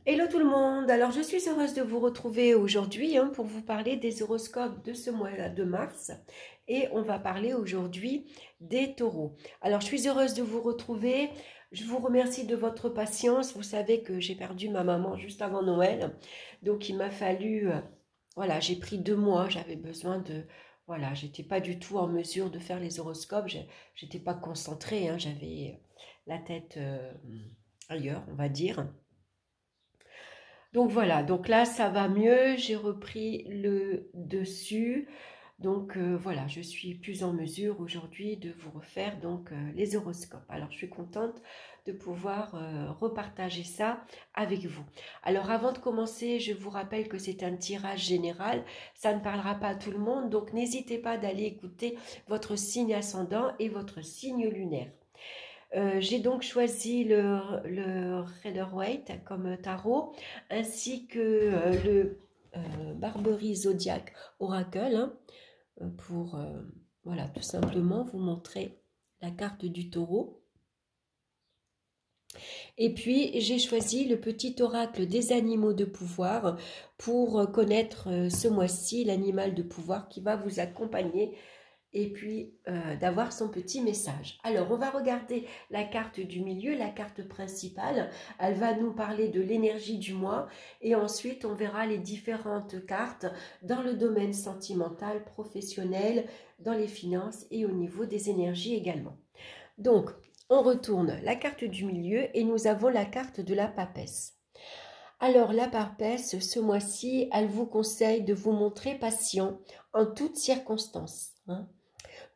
Hello tout le monde, alors je suis heureuse de vous retrouver aujourd'hui pour vous parler des horoscopes de ce mois de mars et on va parler aujourd'hui des taureaux. Alors je suis heureuse de vous retrouver, je vous remercie de votre patience, vous savez que j'ai perdu ma maman juste avant Noël, donc il m'a fallu, voilà, j'ai pris 2 mois, j'avais besoin de, voilà, j'étais pas du tout en mesure de faire les horoscopes, j'étais pas concentrée, j'avais la tête ailleurs on va dire. Donc voilà, donc là ça va mieux, j'ai repris le dessus. Donc voilà, je suis plus en mesure aujourd'hui de vous refaire donc les horoscopes. Alors je suis contente de pouvoir repartager ça avec vous. Alors avant de commencer, je vous rappelle que c'est un tirage général, ça ne parlera pas à tout le monde, donc n'hésitez pas d'aller écouter votre signe ascendant et votre signe lunaire. J'ai donc choisi le Rider-Waite comme tarot, ainsi que le Barberry Zodiac Oracle, pour voilà, tout simplement vous montrer la carte du taureau. Et puis, j'ai choisi le petit oracle des animaux de pouvoir pour connaître ce mois-ci l'animal de pouvoir qui va vous accompagner et puis d'avoir son petit message. Alors, on va regarder la carte du milieu, la carte principale. Elle va nous parler de l'énergie du mois et ensuite, on verra les différentes cartes dans le domaine sentimental, professionnel, dans les finances et au niveau des énergies également. Donc, on retourne la carte du milieu et nous avons la carte de la papesse. Alors, la papesse, ce mois-ci, elle vous conseille de vous montrer patient en toutes circonstances.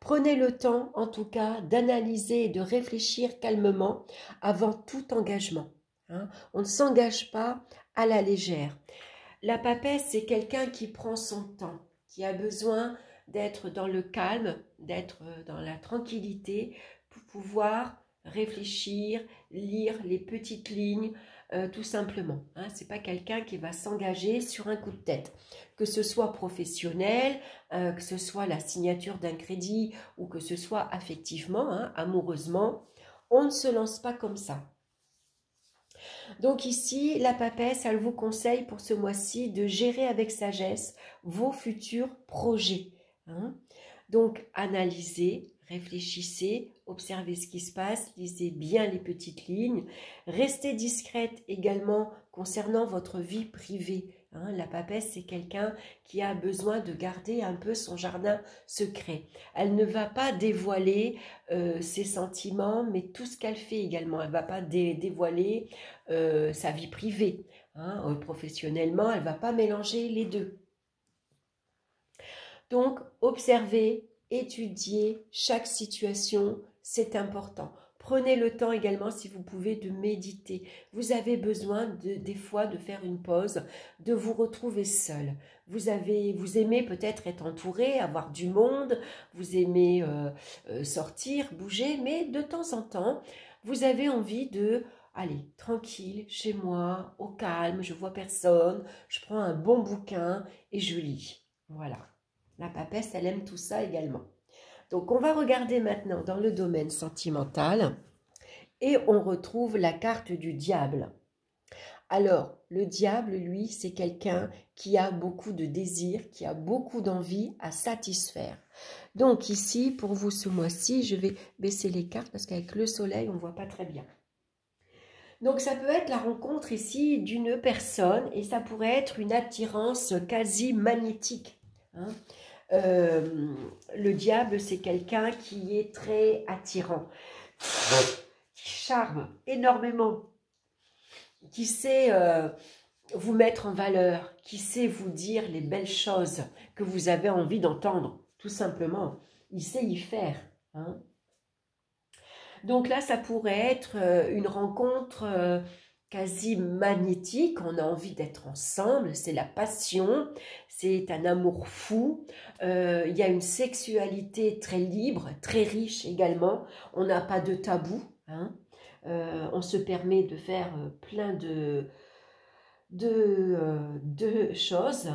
Prenez le temps, en tout cas, d'analyser et de réfléchir calmement avant tout engagement. On ne s'engage pas à la légère. La papesse, c'est quelqu'un qui prend son temps, qui a besoin d'être dans le calme, d'être dans la tranquillité pour pouvoir réfléchir, lire les petites lignes, tout simplement. Ce n'est pas quelqu'un qui va s'engager sur un coup de tête. Que ce soit professionnel, que ce soit la signature d'un crédit ou que ce soit affectivement, amoureusement, on ne se lance pas comme ça. Donc ici, la papesse, elle vous conseille pour ce mois-ci de gérer avec sagesse vos futurs projets. Donc analysez, réfléchissez, observez ce qui se passe, lisez bien les petites lignes. Restez discrète également concernant votre vie privée. La papesse, c'est quelqu'un qui a besoin de garder un peu son jardin secret. Elle ne va pas dévoiler ses sentiments, mais tout ce qu'elle fait également. Elle ne va pas dévoiler sa vie privée. Professionnellement, elle ne va pas mélanger les deux. Donc, observez, étudiez chaque situation, c'est important. Prenez le temps également, si vous pouvez, de méditer. Vous avez besoin des fois de faire une pause, de vous retrouver seul. Vous aimez peut-être être entouré, avoir du monde, vous aimez sortir, bouger, mais de temps en temps, vous avez envie de, allez, tranquille, chez moi, au calme, je vois personne, je prends un bon bouquin et je lis. Voilà. La papesse, elle aime tout ça également. Donc, on va regarder maintenant dans le domaine sentimental et on retrouve la carte du diable. Alors, le diable, lui, c'est quelqu'un qui a beaucoup de désirs, qui a beaucoup d'envie à satisfaire. Donc ici, pour vous ce mois-ci, je vais baisser les cartes parce qu'avec le soleil, on ne voit pas très bien. Donc ça peut être la rencontre ici d'une personne et ça pourrait être une attirance quasi magnétique. Le diable, c'est quelqu'un qui est très attirant, qui charme énormément, qui sait vous mettre en valeur, qui sait vous dire les belles choses que vous avez envie d'entendre, tout simplement. Il sait y faire. Donc là, ça pourrait être une rencontre quasi magnétique, on a envie d'être ensemble, c'est la passion, c'est un amour fou, il y a une sexualité très libre, très riche également, on n'a pas de tabou, on se permet de faire plein de choses.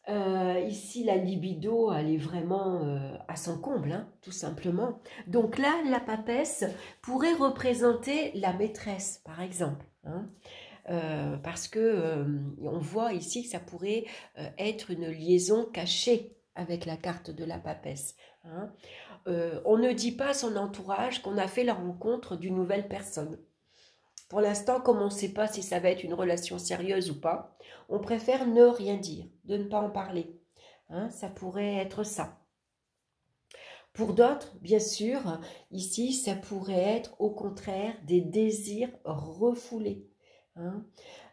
Ici, la libido, elle est vraiment à son comble, tout simplement. Donc là, la papesse pourrait représenter la maîtresse, par exemple. parce que on voit ici que ça pourrait être une liaison cachée avec la carte de la papesse. Hein. On ne dit pas à son entourage qu'on a fait la rencontre d'une nouvelle personne. Pour l'instant, comme on ne sait pas si ça va être une relation sérieuse ou pas, on préfère ne rien dire, de ne pas en parler. Hein, ça pourrait être ça. Pour d'autres, bien sûr, ici, ça pourrait être au contraire des désirs refoulés. Hein.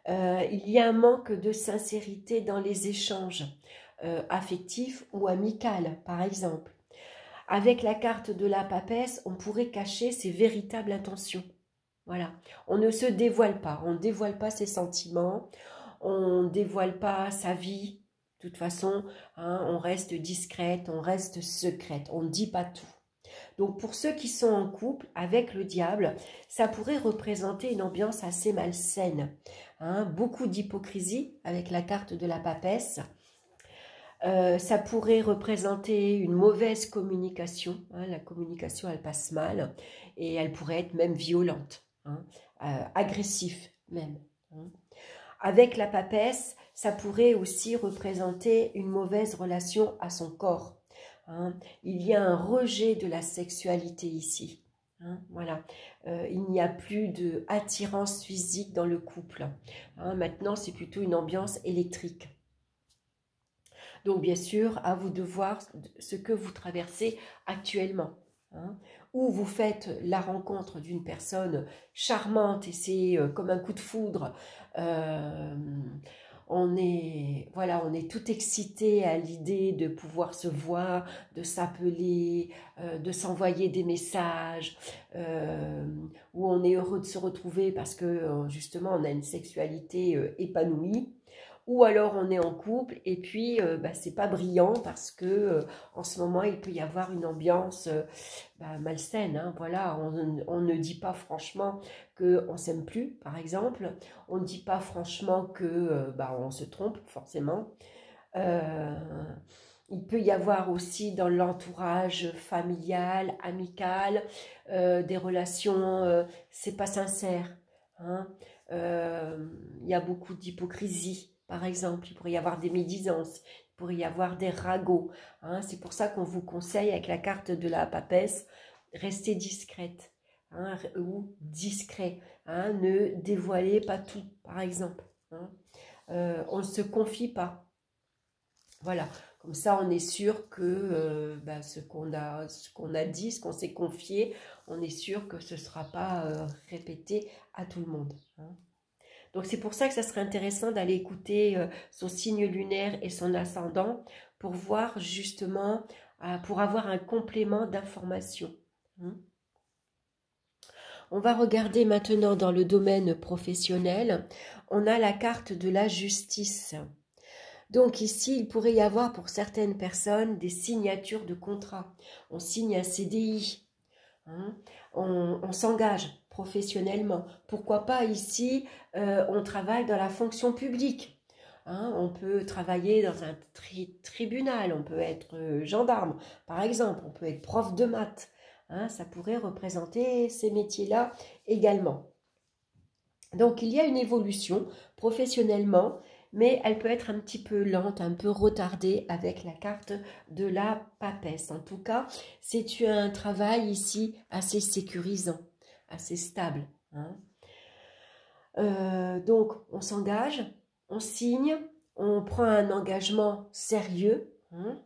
Il y a un manque de sincérité dans les échanges affectifs ou amicaux, par exemple. Avec la carte de la papesse, on pourrait cacher ses véritables intentions. Voilà, on ne se dévoile pas, on ne dévoile pas ses sentiments, on ne dévoile pas sa vie. De toute façon, hein, on reste discrète, on reste secrète, on ne dit pas tout. Donc pour ceux qui sont en couple avec le diable, ça pourrait représenter une ambiance assez malsaine. Hein, beaucoup d'hypocrisie avec la carte de la papesse. Ça pourrait représenter une mauvaise communication. Hein, la communication, elle passe mal et elle pourrait être même violente. Hein, agressif même. Hein. Avec la papesse, ça pourrait aussi représenter une mauvaise relation à son corps. Hein. Il y a un rejet de la sexualité ici. Hein, voilà, il n'y a plus d'attirance physique dans le couple. Hein, maintenant, c'est plutôt une ambiance électrique. Donc, bien sûr, à vous de voir ce que vous traversez actuellement. Hein, ou vous faites la rencontre d'une personne charmante et c'est comme un coup de foudre. On est tout excité à l'idée de pouvoir se voir, de s'appeler, de s'envoyer des messages, où on est heureux de se retrouver parce que justement on a une sexualité épanouie. Ou alors on est en couple et puis c'est pas brillant parce que en ce moment il peut y avoir une ambiance malsaine. Hein, voilà, on ne dit pas franchement qu'on s'aime plus, par exemple. On ne dit pas franchement que on se trompe forcément. Il peut y avoir aussi dans l'entourage familial, amical, des relations, c'est pas sincère. Hein. Il y a beaucoup d'hypocrisie. Par exemple, il pourrait y avoir des médisances, il pourrait y avoir des ragots. Hein. C'est pour ça qu'on vous conseille, avec la carte de la papesse, restez discrète hein, ou discret. Hein. Ne dévoilez pas tout, par exemple. Hein. On ne se confie pas. Voilà, comme ça on est sûr que ce qu'on a dit, ce qu'on s'est confié, on est sûr que ce ne sera pas répété à tout le monde. Hein. Donc c'est pour ça que ça serait intéressant d'aller écouter son signe lunaire et son ascendant pour voir justement, pour avoir un complément d'information. Hein. On va regarder maintenant dans le domaine professionnel. On a la carte de la justice. Donc ici, il pourrait y avoir pour certaines personnes des signatures de contrats. On signe un CDI. Hein, on s'engage professionnellement. Pourquoi pas ici, on travaille dans la fonction publique. Hein, on peut travailler dans un tribunal, on peut être gendarme, par exemple, on peut être prof de maths. Hein, ça pourrait représenter ces métiers-là également. Donc, il y a une évolution professionnellement, mais elle peut être un petit peu lente, un peu retardée avec la carte de la papesse. En tout cas, c'est un travail ici assez sécurisant, assez stable. Hein. Donc, on s'engage, on signe, on prend un engagement sérieux. Hein.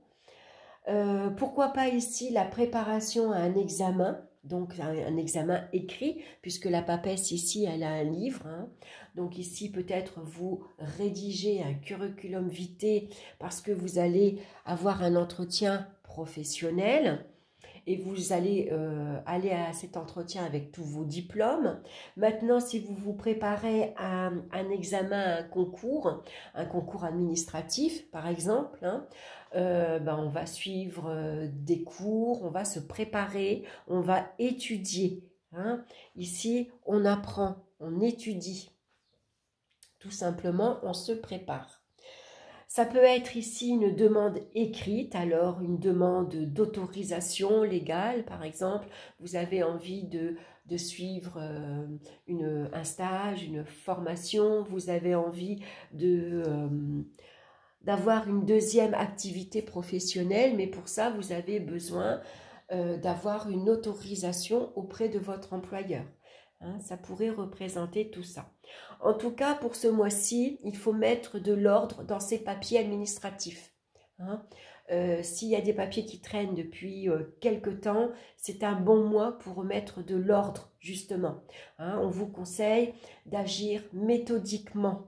Pourquoi pas ici la préparation à un examen, donc un examen écrit, puisque la papesse ici, elle a un livre. Hein. Donc ici, peut-être vous rédigez un curriculum vitae parce que vous allez avoir un entretien professionnel et vous allez aller à cet entretien avec tous vos diplômes. Maintenant, si vous vous préparez à un examen, un concours administratif, par exemple, hein, on va suivre des cours, on va se préparer, on va étudier. Hein. Ici, on apprend, on étudie. Tout simplement, on se prépare. Ça peut être ici une demande écrite, alors une demande d'autorisation légale, par exemple. Vous avez envie de suivre un stage, une formation, vous avez envie d'avoir une deuxième activité professionnelle, mais pour ça, vous avez besoin d'avoir une autorisation auprès de votre employeur. Hein, ça pourrait représenter tout ça. En tout cas, pour ce mois-ci, il faut mettre de l'ordre dans ces papiers administratifs. Hein. S'il y a des papiers qui traînent depuis quelque temps, c'est un bon mois pour remettre de l'ordre, justement. Hein, on vous conseille d'agir méthodiquement.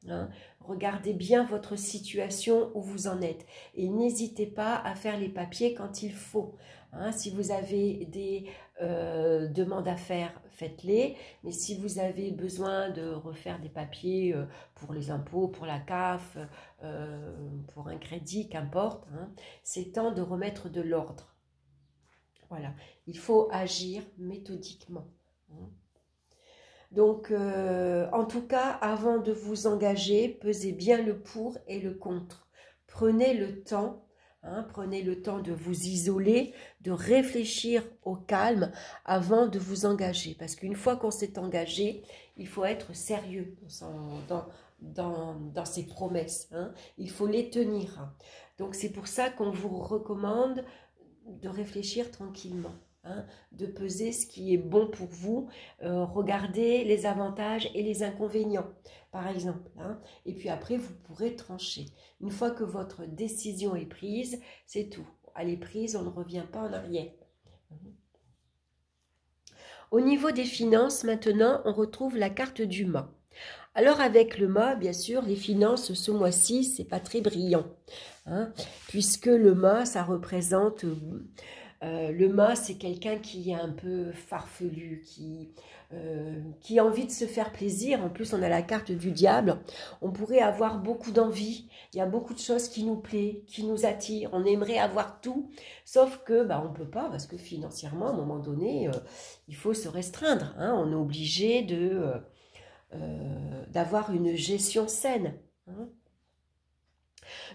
Hein. Regardez bien votre situation où vous en êtes et n'hésitez pas à faire les papiers quand il faut. Hein, si vous avez des demandes à faire, faites-les. Mais si vous avez besoin de refaire des papiers pour les impôts, pour la CAF, pour un crédit, qu'importe, hein, c'est temps de remettre de l'ordre. Voilà, il faut agir méthodiquement. Hein. Donc, en tout cas, avant de vous engager, pesez bien le pour et le contre. Prenez le temps. Hein, prenez le temps de vous isoler, de réfléchir au calme avant de vous engager. Parce qu'une fois qu'on s'est engagé, il faut être sérieux dans ses promesses. Hein. Il faut les tenir. Donc c'est pour ça qu'on vous recommande de réfléchir tranquillement. Hein, de peser ce qui est bon pour vous, regardez les avantages et les inconvénients, par exemple. Hein, et puis après, vous pourrez trancher. Une fois que votre décision est prise, c'est tout. Elle est prise, on ne revient pas en arrière. Au niveau des finances, maintenant, on retrouve la carte du mât. Alors avec le mât, bien sûr, les finances ce mois-ci, c'est pas très brillant. Hein, puisque le mât, ça représente... le mât, c'est quelqu'un qui est un peu farfelu, qui a envie de se faire plaisir. En plus, on a la carte du diable. On pourrait avoir beaucoup d'envie. Il y a beaucoup de choses qui nous plaisent, qui nous attirent. On aimerait avoir tout, sauf que on ne peut pas parce que financièrement, à un moment donné, il faut se restreindre. Hein. On est obligé d'avoir une gestion saine. Hein.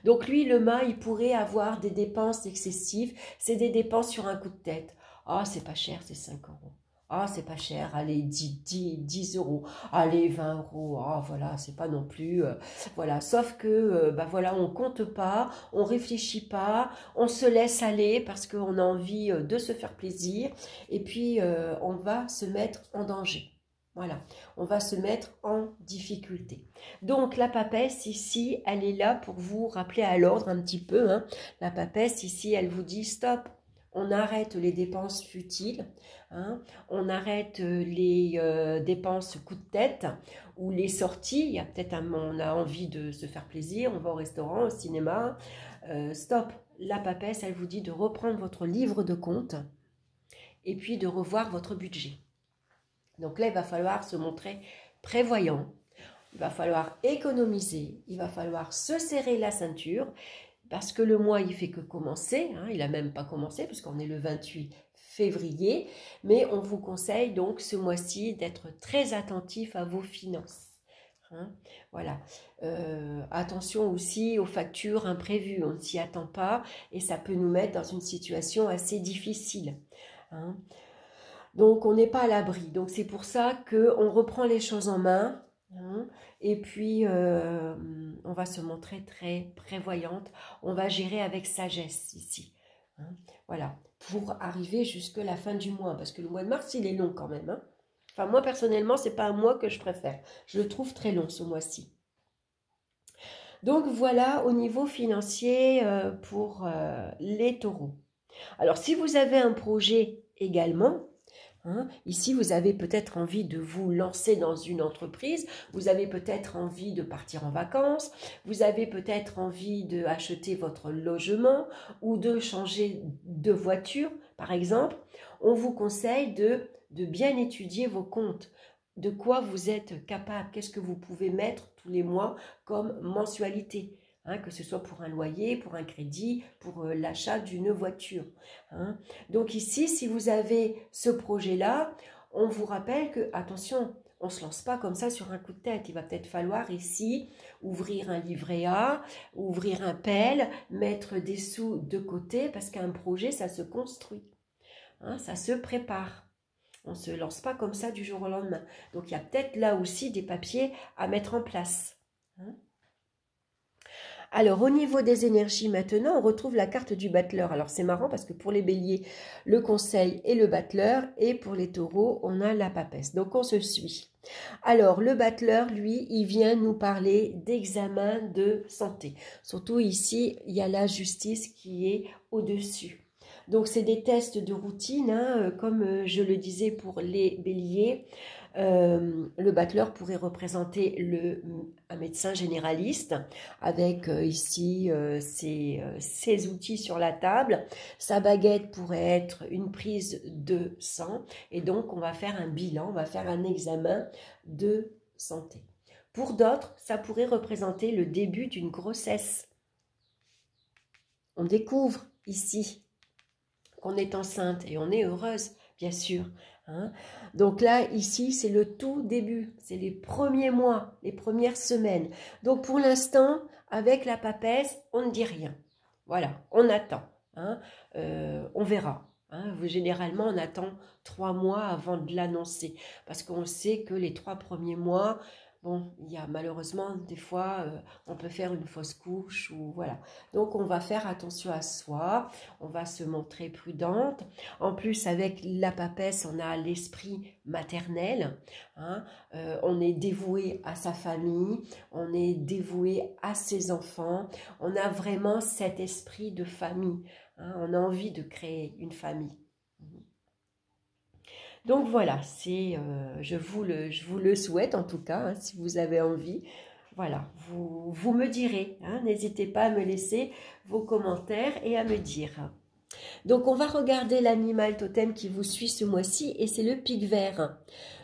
Donc lui, le mât, il pourrait avoir des dépenses excessives. C'est des dépenses sur un coup de tête. Ah, c'est pas cher, c'est 5 €. Ah, c'est pas cher, allez, 10 €. Allez, 20 €. Ah, voilà, c'est pas non plus... voilà, sauf que, voilà, on compte pas, on réfléchit pas, on se laisse aller parce qu'on a envie de se faire plaisir. Et puis, on va se mettre en danger. Voilà, on va se mettre en difficulté. Donc, la papesse, ici, elle est là pour vous rappeler à l'ordre un petit peu. Hein. La papesse, ici, elle vous dit stop, on arrête les dépenses futiles, hein. On arrête les dépenses coup de tête ou les sorties. Il y a peut-être on a envie de se faire plaisir, on va au restaurant, au cinéma. Stop, la papesse, elle vous dit de reprendre votre livre de compte et puis de revoir votre budget. Donc là, il va falloir se montrer prévoyant, il va falloir économiser, il va falloir se serrer la ceinture, parce que le mois, il fait que commencer, hein, il n'a même pas commencé, parce qu'on est le 28 février, mais on vous conseille donc ce mois-ci d'être très attentif à vos finances. Hein, voilà. Attention aussi aux factures imprévues, on ne s'y attend pas, et ça peut nous mettre dans une situation assez difficile. Hein. Donc, on n'est pas à l'abri. Donc, c'est pour ça qu'on reprend les choses en main. Hein, et puis, on va se montrer très prévoyante. On va gérer avec sagesse ici. Hein, voilà, pour arriver jusqu'à la fin du mois. Parce que le mois de mars, il est long quand même. Hein. Enfin, moi, personnellement, ce n'est pas un mois que je préfère. Je le trouve très long, ce mois-ci. Donc, voilà au niveau financier pour les taureaux. Alors, si vous avez un projet également... Hein, ici, vous avez peut-être envie de vous lancer dans une entreprise, vous avez peut-être envie de partir en vacances, vous avez peut-être envie d'acheter votre logement ou de changer de voiture, par exemple. On vous conseille de bien étudier vos comptes, de quoi vous êtes capable, qu'est-ce que vous pouvez mettre tous les mois comme mensualité. Hein, que ce soit pour un loyer, pour un crédit, pour l'achat d'une voiture. Hein. Donc ici, si vous avez ce projet-là, on vous rappelle que, attention, on ne se lance pas comme ça sur un coup de tête. Il va peut-être falloir ici ouvrir un livret A, ouvrir un PEL, mettre des sous de côté, parce qu'un projet, ça se construit, hein, ça se prépare. On ne se lance pas comme ça du jour au lendemain. Donc, il y a peut-être là aussi des papiers à mettre en place. Hein. Alors, au niveau des énergies maintenant, on retrouve la carte du battleur. Alors, c'est marrant parce que pour les béliers, le conseil et le battleur. Et pour les taureaux, on a la papesse. Donc, on se suit. Alors, le battleur, lui, il vient nous parler d'examen de santé. Surtout ici, il y a la justice qui est au-dessus. Donc, c'est des tests de routine, hein, comme je le disais pour les béliers. Le battleur pourrait représenter un médecin généraliste avec ici ses outils sur la table. Sa baguette pourrait être une prise de sang et donc on va faire un bilan, on va faire un examen de santé. Pour d'autres, ça pourrait représenter le début d'une grossesse. On découvre ici qu'on est enceinte et on est heureuse, bien sûr. Hein. Donc là, ici, c'est le tout début, c'est les premiers mois, les premières semaines. Donc pour l'instant, avec la papesse, on ne dit rien. Voilà, on attend, hein. On verra. Hein. Généralement, on attend 3 mois avant de l'annoncer, parce qu'on sait que les 3 premiers mois, bon, il y a malheureusement des fois, on peut faire une fausse couche ou voilà. Donc, on va faire attention à soi, on va se montrer prudente. En plus, avec la papesse, on a l'esprit maternel. Hein, on est dévoué à sa famille, on est dévoué à ses enfants. On a vraiment cet esprit de famille. Hein, on a envie de créer une famille. Donc voilà, je vous le souhaite en tout cas, hein, si vous avez envie. Voilà, vous me direz, hein, n'hésitez pas à me laisser vos commentaires et à me dire. Donc on va regarder l'animal totem qui vous suit ce mois-ci et c'est le pic vert.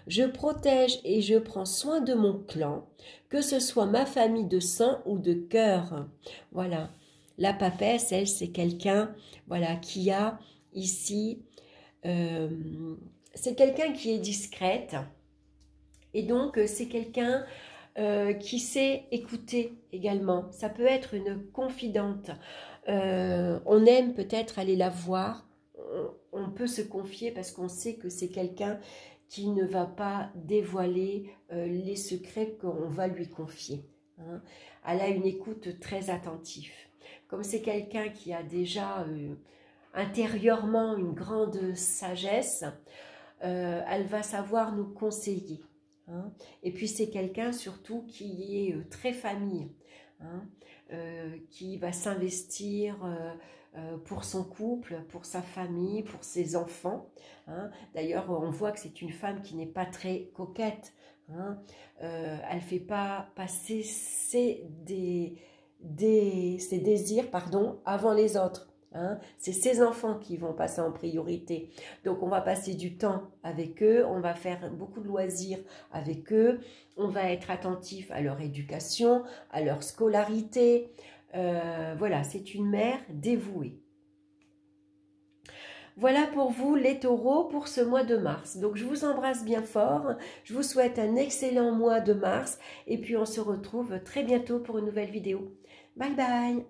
Je protège et je prends soin de mon clan, que ce soit ma famille de sang ou de cœur. Voilà, la papesse, elle, c'est quelqu'un voilà, qui a ici... c'est quelqu'un qui est discrète et donc c'est quelqu'un qui sait écouter également. Ça peut être une confidente. On aime peut-être aller la voir. On peut se confier parce qu'on sait que c'est quelqu'un qui ne va pas dévoiler les secrets qu'on va lui confier. Hein. Elle a une écoute très attentive. Comme c'est quelqu'un qui a déjà intérieurement une grande sagesse, elle va savoir nous conseiller. Hein. Et puis c'est quelqu'un surtout qui est très famille, hein, qui va s'investir pour son couple, pour sa famille, pour ses enfants. Hein. D'ailleurs, on voit que c'est une femme qui n'est pas très coquette. Hein. Elle ne fait pas passer ses désirs avant les autres. Hein, c'est ses enfants qui vont passer en priorité. Donc, on va passer du temps avec eux, on va faire beaucoup de loisirs avec eux, on va être attentif à leur éducation, à leur scolarité. Voilà, c'est une mère dévouée. Voilà pour vous les taureaux pour ce mois de mars. Donc, je vous embrasse bien fort. Je vous souhaite un excellent mois de mars. Et puis, on se retrouve très bientôt pour une nouvelle vidéo. Bye bye!